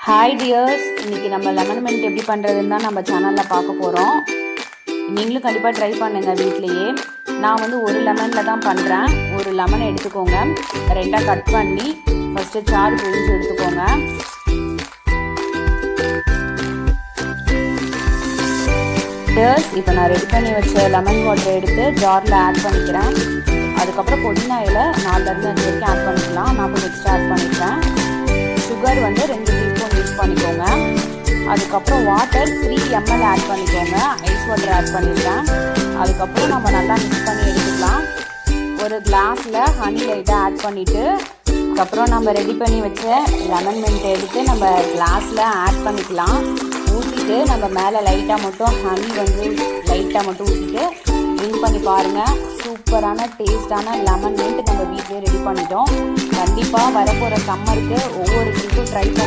Hi tears, இன்றைக்கி நம்ம lemon mint எப்படி பண்ணுறதுன்னு தான் நம்ம சேனலில் பார்க்க போகிறோம். நீங்களும் கண்டிப்பாக ட்ரை பண்ணுங்கள் வீட்லேயே. நான் வந்து ஒரு லெமனில் தான் பண்ணுறேன். ஒரு லெமன் எடுத்துக்கோங்க, ரெண்டாக கட் பண்ணி ஃபஸ்ட்டு சாறு பிழிஞ்சு எடுத்துக்கோங்க. டியர்ஸ், இப்போ நான் ரெடி பண்ணி வச்ச லெமன் வாட்டரை எடுத்து ஜாரில் ஆட் பண்ணிக்கிறேன். அதுக்கப்புறம் புதினா இலை 4-5 வரைக்கும் ஆட் பண்ணிக்கலாம். நான் கொஞ்சம் எக்ஸ்ட்ரா ஆட் பண்ணிக்கிறேன். சுகர் வந்து 2 டீஸ்பூன் யூஸ் பண்ணிக்கோங்க. அதுக்கப்புறம் வாட்டர் 3 ml ஆட் பண்ணிக்கோங்க. ஐஸ் வாட்டர் ஆட் பண்ணிக்கிறேன். அதுக்கப்புறம் நம்ம நல்லா மிக்ஸ் பண்ணி எடுத்துக்கலாம். ஒரு கிளாஸில் ஹனி லைட்டாக ஆட் பண்ணிவிட்டு அதுக்கப்புறம் நம்ம ரெடி பண்ணி வச்ச லெமன் மின்ட் எடுத்து நம்ம கிளாஸில் ஆட் பண்ணிக்கலாம். ஊற்றிட்டு நம்ம மேலே லைட்டாக மட்டும் ஹனி வந்து லைட்டாக மட்டும் ஊற்றிட்டு ட்ரிங்க் பண்ணி பாருங்கள். சூப்பரான டேஸ்டான லெமன் மின்ட் நம்ம வீட்டிலே ரெடி பண்ணிட்டோம். கண்டிப்பாக வரப்போகிற சம்மருக்கு ஒவ்வொரு ட்ரிங்க்கும் ட்ரை பண்ணி